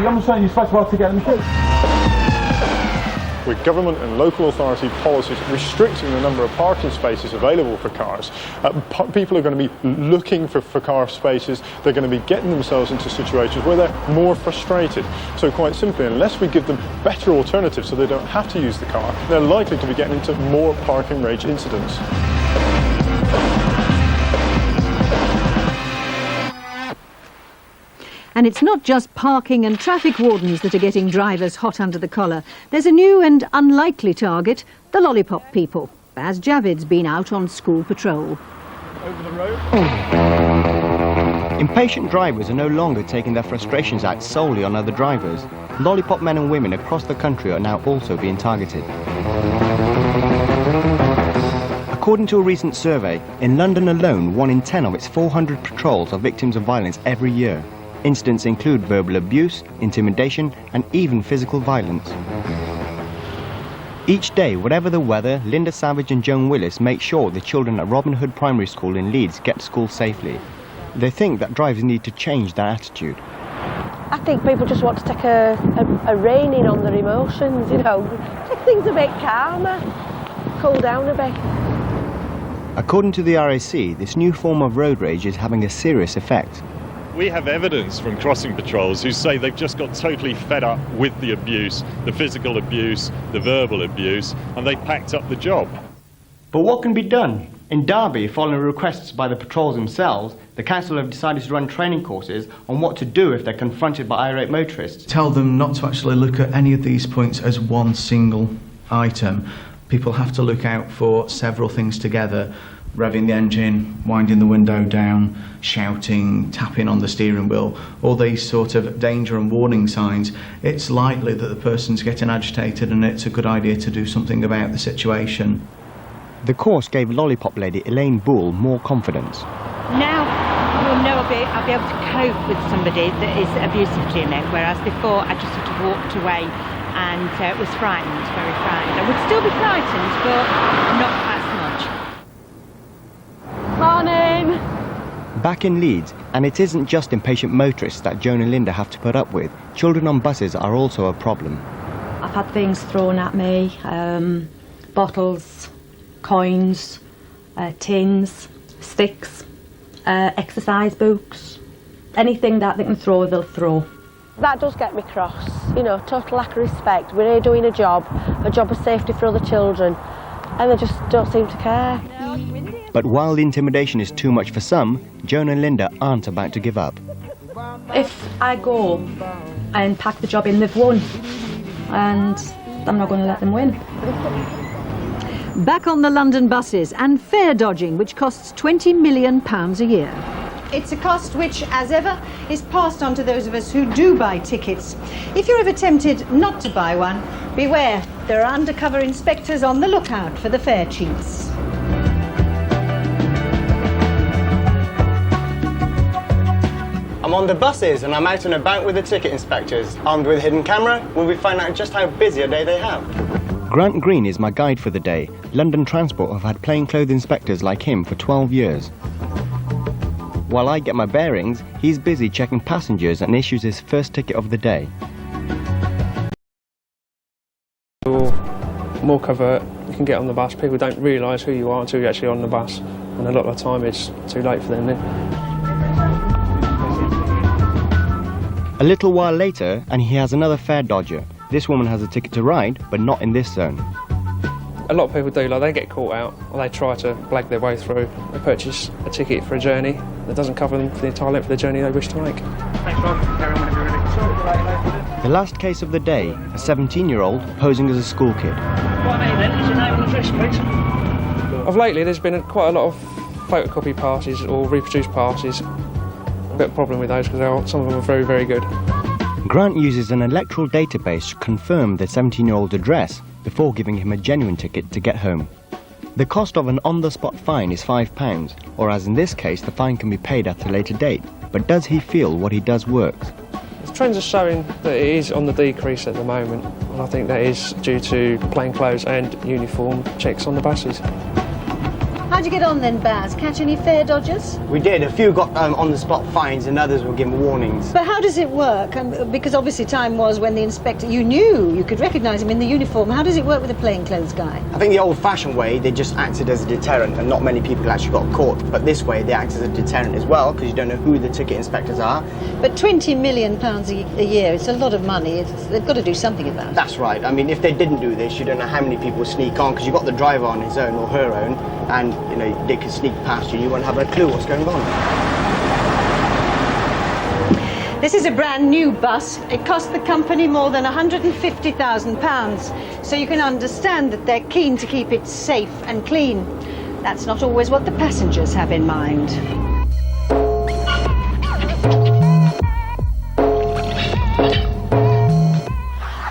I'm saying you're supposed to have to get the machine. With government and local authority policies restricting the number of parking spaces available for cars, people are going to be looking for car spaces. They're going to be getting themselves into situations where they're more frustrated. So quite simply, unless we give them better alternatives so they don't have to use the car, they're likely to be getting into more parking rage incidents. And it's not just parking and traffic wardens that are getting drivers hot under the collar. There's a new and unlikely target, the lollipop people. Baz Javid's been out on school patrol. Over the road. Impatient drivers are no longer taking their frustrations out solely on other drivers. Lollipop men and women across the country are now also being targeted. According to a recent survey, in London alone, 1 in 10 of its 400 patrols are victims of violence every year. Incidents include verbal abuse, intimidation, and even physical violence. Each day, whatever the weather, Linda Savage and Joan Willis make sure the children at Robin Hood Primary School in Leeds get to school safely. They think that drivers need to change their attitude. I think people just want to take a rein in on their emotions, you know, take things a bit calmer, cool down a bit. According to the RAC, this new form of road rage is having a serious effect. We have evidence from crossing patrols who say they've just got totally fed up with the abuse, the physical abuse, the verbal abuse, and they packed up the job. But what can be done? In Derby, following requests by the patrols themselves, the council have decided to run training courses on what to do if they're confronted by irate motorists. Tell them not to actually look at any of these points as one single item. People have to look out for several things together. Revving the engine, winding the window down, shouting, tapping on the steering wheel, all these sort of danger and warning signs. It's likely that the person's getting agitated and it's a good idea to do something about the situation. The course gave lollipop lady Elaine Bull more confidence. Now you'll know I'll be able to cope with somebody that is abusive to me, whereas before I just sort of walked away and was frightened, very frightened. I would still be frightened, but not as much. Morning! Back in Leeds, and it isn't just impatient motorists that Joan and Linda have to put up with. Children on buses are also a problem. I've had things thrown at me, bottles, coins, tins, sticks, exercise books, anything that they can throw, they'll throw. That does get me cross, you know, total lack of respect. We're here doing a job of safety for other children, and they just don't seem to care. But while the intimidation is too much for some, Joan and Linda aren't about to give up. If I go and pack the job in, they've won, and I'm not going to let them win. Back on the London buses and fare dodging, which costs £20 million a year. It's a cost which, as ever, is passed on to those of us who do buy tickets. If you're ever tempted not to buy one, beware, there are undercover inspectors on the lookout for the fare cheats. I'm on the buses and I'm out and about with the ticket inspectors. Armed with a hidden camera, will we find out just how busy a day they have? Grant Green is my guide for the day. London Transport have had plainclothes inspectors like him for 12 years. While I get my bearings, he's busy checking passengers and issues his first ticket of the day. More covert, you can get on the bus. People don't realise who you are until you're actually on the bus, and a lot of the time it's too late for them then. A little while later, and he has another fare dodger. This woman has a ticket to ride, but not in this zone. A lot of people do, like they get caught out, or they try to blag their way through. They purchase a ticket for a journey that doesn't cover them for the entire length of the journey they wish to make. Thanks, Rob. Carry on whenever you're ready. The last case of the day, a 17-year-old posing as a school kid. What name then? Is your name and address, please? Of lately, there's been quite a lot of photocopy passes or reproduced passes. A bit of a problem with those because some of them are very, very good. Grant uses an electoral database to confirm the 17-year-old's address before giving him a genuine ticket to get home. The cost of an on-the-spot fine is £5, or as in this case, the fine can be paid at a later date. But does he feel what he does works? The trends are showing that it is on the decrease at the moment, and I think that is due to plainclothes and uniform checks on the buses. How'd you get on then, Baz? Catch any fare dodgers? We did. A few got on-the-spot fines and others were given warnings. But how does it work? Because obviously time was when the inspector, you could recognise him in the uniform. How does it work with a plainclothes guy? I think the old-fashioned way, they just acted as a deterrent and not many people actually got caught. But this way, they act as a deterrent as well because you don't know who the ticket inspectors are. But £20 million a year, it's a lot of money. They've got to do something about it. That's right. I mean, if they didn't do this, you don't know how many people sneak on because you've got the driver on his own or her own and, you know, they can sneak past you and you won't have a clue what's going on. This is a brand new bus. It cost the company more than £150,000. So you can understand that they're keen to keep it safe and clean. That's not always what the passengers have in mind.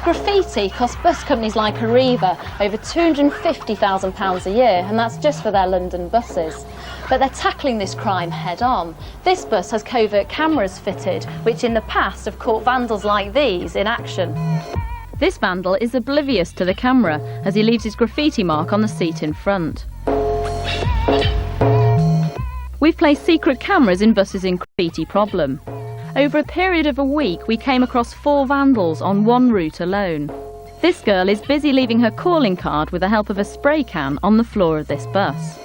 Graffiti costs bus companies like Arriva over £250,000 a year, and that's just for their London buses. But they're tackling this crime head on. This bus has covert cameras fitted, which in the past have caught vandals like these in action. This vandal is oblivious to the camera as he leaves his graffiti mark on the seat in front. We've placed secret cameras in buses in Graffiti Problem. Over a period of a week, we came across 4 vandals on one route alone. This girl is busy leaving her calling card with the help of a spray can on the floor of this bus.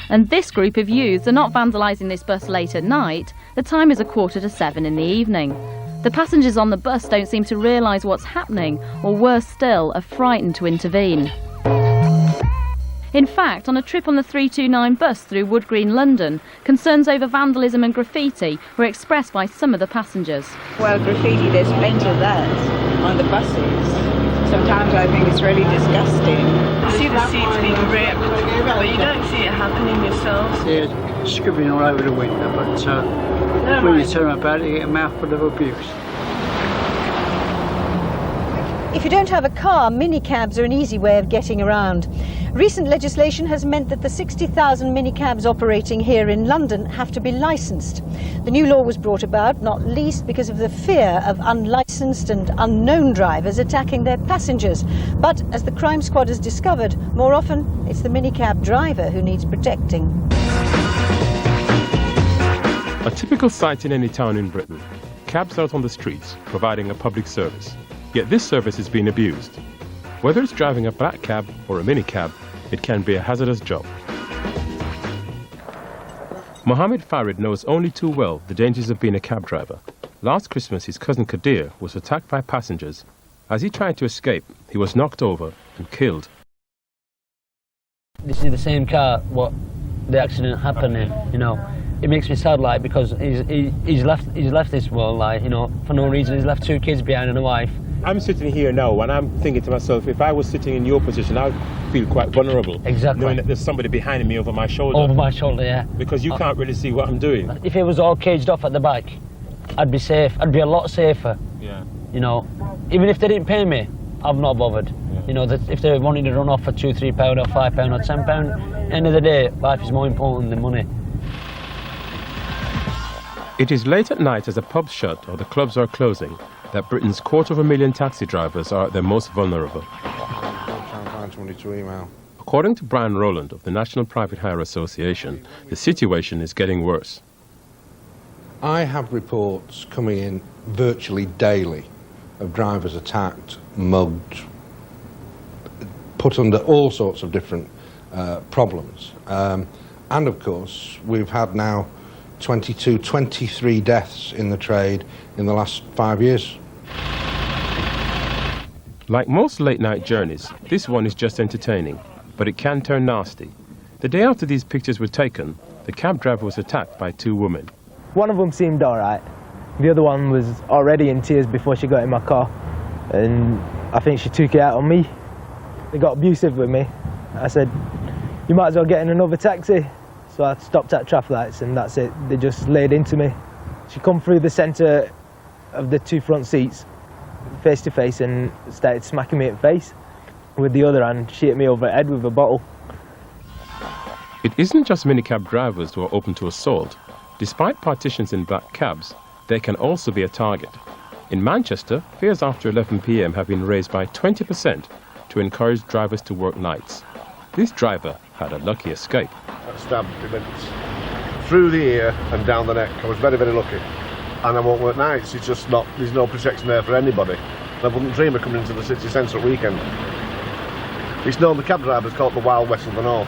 And this group of youths are not vandalising this bus late at night. The time is 6:45 in the evening. The passengers on the bus don't seem to realise what's happening, or worse still, are frightened to intervene. In fact, on a trip on the 329 bus through Wood Green, London, concerns over vandalism and graffiti were expressed by some of the passengers. Well, graffiti, there's plenty of that on the buses. Sometimes I think it's really disgusting. You see the seats being ripped, but you don't see it happening yourself. They're scribbling all over the window, but when you tell them about it, you get a mouthful of abuse. If you don't have a car, minicabs are an easy way of getting around. Recent legislation has meant that the 60,000 minicabs operating here in London have to be licensed. The new law was brought about not least because of the fear of unlicensed and unknown drivers attacking their passengers. But as the crime squad has discovered, more often it's the minicab driver who needs protecting. A typical sight in any town in Britain. Cabs out on the streets, providing a public service. Yet this service is being abused. Whether it's driving a black cab or a minicab, it can be a hazardous job. Mohammed Farid knows only too well the dangers of being a cab driver. Last Christmas, his cousin Kadir was attacked by passengers. As he tried to escape, he was knocked over and killed. This is the same car what the accident happened in, you know. It makes me sad, like, because he's left this world, like, you know, for no reason. He's left 2 kids behind and a wife. I'm sitting here now and I'm thinking to myself, if I was sitting in your position, I'd feel quite vulnerable. Exactly. Knowing that there's somebody behind me over my shoulder. Over my shoulder, yeah. Because you can't really see what I'm doing. If it was all caged off at the back, I'd be safe. I'd be a lot safer. Yeah. You know, even if they didn't pay me, I'm not bothered. Yeah. You know, that if they wanted to run off for £2, £3 or £5 or £10, end of the day, life is more important than money. It is late at night as the pubs shut or the clubs are closing that Britain's 250,000 taxi drivers are at their most vulnerable. According to Brian Rowland of the National Private Hire Association, the situation is getting worse. I have reports coming in virtually daily of drivers attacked, mugged, put under all sorts of different problems. And of course, we've had now 23 deaths in the trade in the last 5 years. Like most late-night journeys, this one is just entertaining, but it can turn nasty. The day after these pictures were taken, the cab driver was attacked by 2 women. One of them seemed alright. The other one was already in tears before she got in my car, and I think she took it out on me. They got abusive with me. I said, you might as well get in another taxi. So I stopped at traffic lights and that's it. They just laid into me. She come through the centre of the 2 front seats, face to face, and started smacking me in the face. With the other hand, she hit me over the head with a bottle. It isn't just minicab drivers who are open to assault. Despite partitions in black cabs, they can also be a target. In Manchester, fares after 11 p.m. have been raised by 20% to encourage drivers to work nights. This driver had a lucky escape. I stabbed him through the ear and down the neck. I was very, very lucky. And I won't work nights, it's just not, there's no protection there for anybody. I wouldn't dream of coming into the city centre at weekend. It's known, the cab drivers call it the Wild West of the North.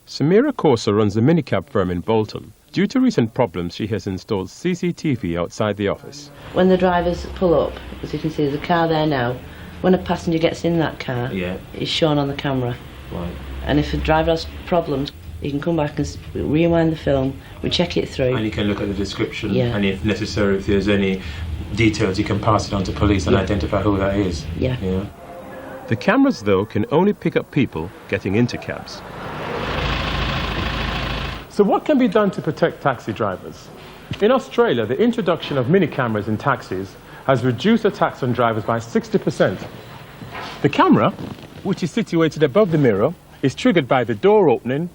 Samira Corsa runs a minicab firm in Bolton. Due to recent problems, she has installed CCTV outside the office. When the drivers pull up, as you can see, there's a car there now. When a passenger gets in that car, it's shown on the camera. Right. And if the driver has problems, you can come back and rewind the film, we check it through. And you can look at the description, Yeah. and if necessary, if there's any details, you can pass it on to police and Yeah. identify who that is. Yeah. The cameras, though, can only pick up people getting into cabs. So what can be done to protect taxi drivers? In Australia, the introduction of mini cameras in taxis has reduced attacks on drivers by 60%. The camera, which is situated above the mirror, is triggered by the door opening,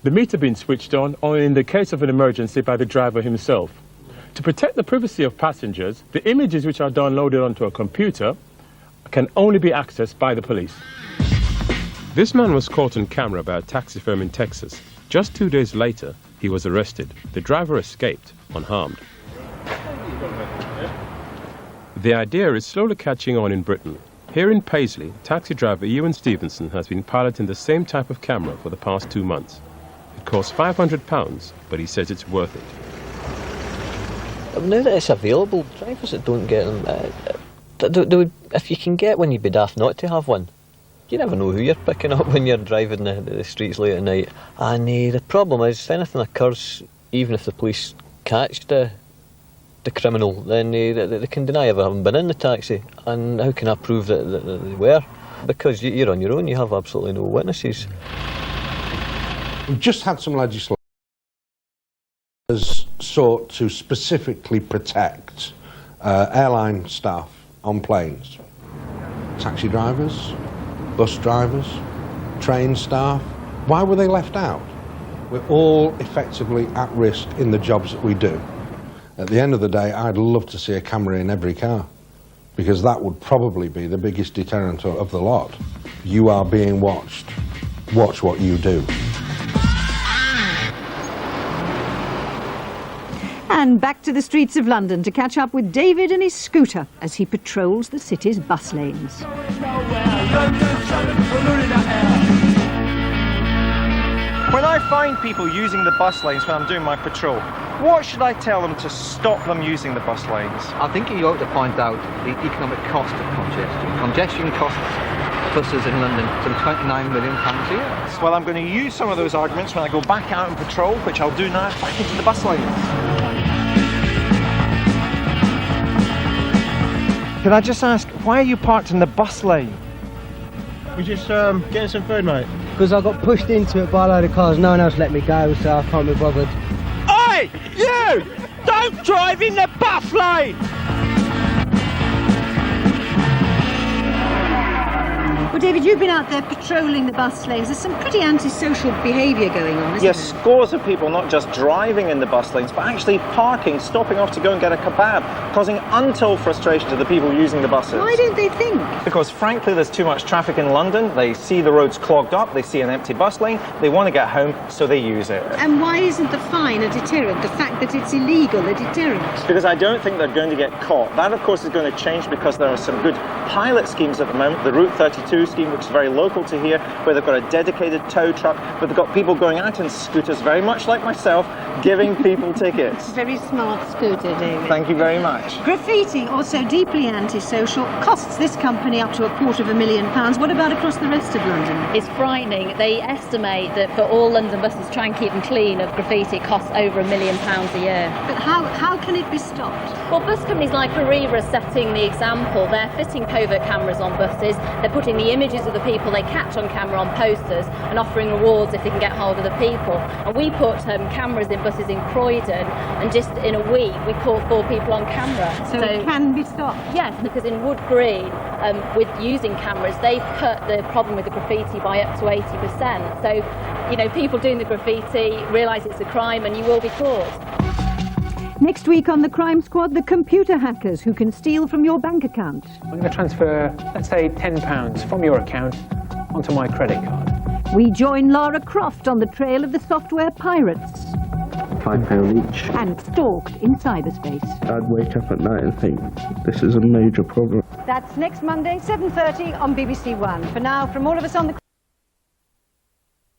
the meter being switched on, or in the case of an emergency, by the driver himself. To protect the privacy of passengers, the images which are downloaded onto a computer can only be accessed by the police. This man was caught on camera by a taxi firm in Texas. Just 2 days later, he was arrested. The driver escaped unharmed. The idea is slowly catching on in Britain. Here in Paisley, taxi driver Ewan Stevenson has been piloting the same type of camera for the past 2 months. It costs £500, but he says it's worth it. Now that it's available, drivers that don't get them, if you can get one, you'd be daft not to have one. You never know who you're picking up when you're driving the streets late at night. And the problem is, if anything occurs, even if the police catch the criminal, then they can deny ever having been in the taxi. And how can I prove that they were? Because you're on your own, you have absolutely no witnesses. We've just had some legislation that has sought to specifically protect airline staff on planes. Taxi drivers, bus drivers, train staff. Why were they left out? We're all effectively at risk in the jobs that we do. At the end of the day, I'd love to see a camera in every car, because that would probably be the biggest deterrent of the lot. You are being watched. Watch what you do. And back to the streets of London to catch up with David and his scooter as he patrols the city's bus lanes. When I find people using the bus lanes when I'm doing my patrol, what should I tell them to stop them using the bus lanes? I think you ought to point out the economic cost of congestion. Congestion costs buses in London some £29 million a year. Well, I'm going to use some of those arguments when I go back out and patrol, which I'll do now, back into the bus lanes. Can I just ask, why are you parked in the bus lane? We're just getting some food, mate. Because I got pushed into it by a load of cars, no one else let me go, so I can't be bothered. Oi! You! Don't drive in the bus lane! Well, David, you've been out there patrolling the bus lanes. There's some pretty antisocial behaviour going on, isn't Yes, there? scores of people not just driving in the bus lanes, but actually parking, stopping off to go and get a kebab, causing untold frustration to the people using the buses. Why don't they think? Because frankly, there's too much traffic in London. They see the roads clogged up, they see an empty bus lane, they want to get home, so they use it. And why isn't the fine a deterrent? The fact that it's illegal a deterrent? Because I don't think they're going to get caught. That, of course, is going to change because there are some good pilot schemes at the moment. The Route 32 scheme, which is very local to here, where they've got a dedicated tow truck, but they've got people going out in scooters, very much like myself, giving people tickets. Very smart scooter, David. Thank you very much. Graffiti, also deeply antisocial, costs this company up to £250,000. What about across the rest of London? It's frightening. They estimate that for all London buses, try and keep them clean of graffiti, it costs over £1 million a year. But how can it be stopped? Well, bus companies like Arriva are setting the example. They're fitting covert cameras on buses. They're putting the images of the people they catch on camera on posters and offering rewards if they can get hold of the people. And we put cameras in buses in Croydon, and just in a week we caught 4 people on camera. So it can be stopped? Yes, because in Wood Green, with using cameras, they've cut the problem with the graffiti by up to 80%. So, you know, people doing the graffiti realise it's a crime and you will be caught. Next week on the Crime Squad, the computer hackers who can steal from your bank account. I'm going to transfer, let's say, £10 from your account onto my credit card. We join Lara Croft on the trail of the software pirates. £5 each. And stalked in cyberspace. I'd wake up at night and think, this is a major problem. That's next Monday, 7:30 on BBC One. For now, from all of us on the